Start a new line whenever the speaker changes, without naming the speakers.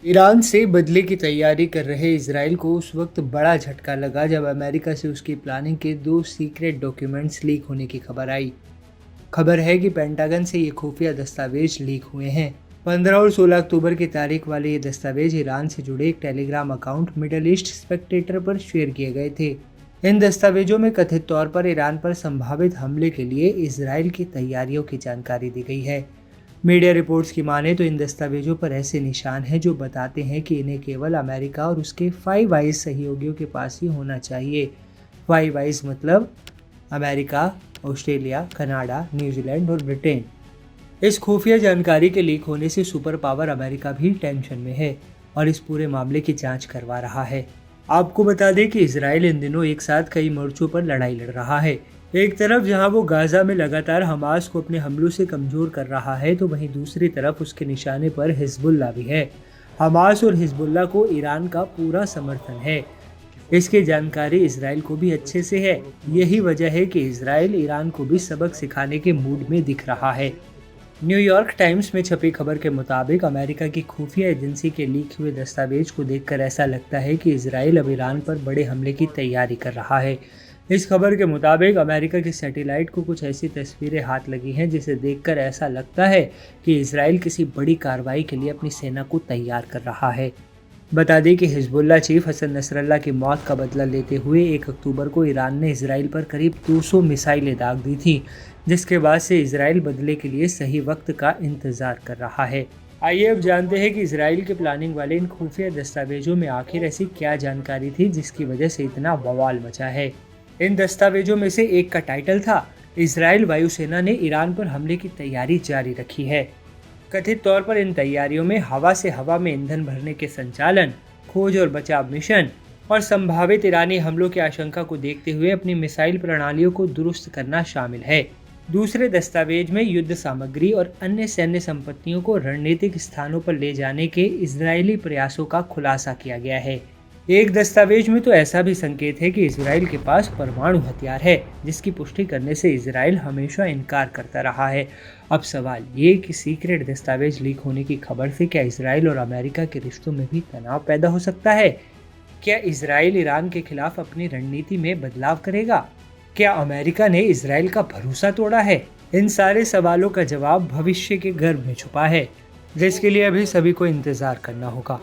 Iran से बदले की तैयारी कर रहे इजराइल को उस वक्त बड़ा झटका लगा जब अमेरिका से उसकी प्लानिंग के 2 सीक्रेट डॉक्यूमेंट्स लीक होने की खबर आई। खबर है कि पेंटागन से ये खुफिया दस्तावेज लीक हुए हैं। 15 और 16 अक्टूबर की तारीख वाले ये दस्तावेज ईरान से जुड़े एक Telegram account middle east Spectator पर शेयर किए गए थे। इन दस्तावेजों में कथित तौर पर ईरान पर संभावित हमले के लिए इजराइल की तैयारियों की जानकारी दी गई है। मीडिया रिपोर्ट्स की माने तो इन दस्तावेजों पर ऐसे निशान हैं जो बताते हैं कि इन्हें केवल अमेरिका और उसके 5 आइज सहयोगियों के पास ही होना चाहिए। 5 आइज मतलब अमेरिका, ऑस्ट्रेलिया, कनाडा, न्यूजीलैंड और ब्रिटेन। इस खुफिया जानकारी के लीक होने से सुपर पावर अमेरिका भी टेंशन में है और इस पूरे मामले की जांच करवा रहा है। आपको बता दें कि इजराइल इन दिनों एक साथ कई मोर्चों पर लड़ाई लड़ रहा है। एक तरफ जहां वो गाजा में लगातार हमास को अपने हमलों से कमजोर कर रहा है, तो वहीं दूसरी तरफ उसके निशाने पर हिजबुल्ला भी है। हमास और हिजबुल्ला को ईरान का पूरा समर्थन है। इसकी जानकारी इजराइल को भी अच्छे से है। यही वजह है कि इजराइल ईरान को भी सबक सिखाने के मूड में दिख रहा है। न्यूयॉर्क टाइम्स में छपी खबर के मुताबिक अमेरिका की खुफिया एजेंसी के लीक हुए दस्तावेज को देखकर ऐसा लगता है कि इजराइल अब ईरान पर बड़े हमले की तैयारी कर रहा है। इस खबर के मुताबिक अमेरिका की सैटेलाइट को कुछ ऐसी तस्वीरें हाथ लगी हैं जिसे देखकर ऐसा लगता है कि इजराइल किसी बड़ी कार्रवाई के लिए अपनी सेना को तैयार कर रहा है। बता दें कि हिजबुल्ला चीफ हसन नसरल्ला की मौत का बदला लेते हुए 1 अक्टूबर को ईरान ने इजराइल पर करीब 200 मिसाइलें दाग दी थी, जिसके बाद से इजराइल बदले के लिए सही वक्त का इंतजार कर रहा है। आइए अब जानते हैं कि इजराइल के प्लानिंग वाले इन खुफिया दस्तावेजों में आखिर ऐसी क्या जानकारी थी जिसकी वजह से इतना बवाल मचा है। इन दस्तावेजों में से एक का टाइटल था, इजराइल वायुसेना ने ईरान पर हमले की तैयारी जारी रखी है। कथित तौर पर इन तैयारियों में हवा से हवा में ईंधन भरने के संचालन, खोज और बचाव मिशन और संभावित ईरानी हमलों की आशंका को देखते हुए अपनी मिसाइल प्रणालियों को दुरुस्त करना शामिल है। दूसरे दस्तावेज में युद्ध सामग्री और अन्य सैन्य संपत्तियों को रणनीतिक स्थानों पर ले जाने के इजरायली प्रयासों का खुलासा किया गया है। एक दस्तावेज में तो ऐसा भी संकेत है कि इजराइल के पास परमाणु हथियार है, जिसकी पुष्टि करने से इजराइल हमेशा इनकार करता रहा है। अब सवाल ये कि सीक्रेट दस्तावेज लीक होने की खबर से क्या इजराइल और अमेरिका के रिश्तों में भी तनाव पैदा हो सकता है? क्या इजराइल ईरान के खिलाफ अपनी रणनीति में बदलाव करेगा? क्या अमेरिका ने इजराइल का भरोसा तोड़ा है? इन सारे सवालों का जवाब भविष्य के गर्भ में छुपा है, जिसके लिए अभी सभी को इंतजार करना होगा।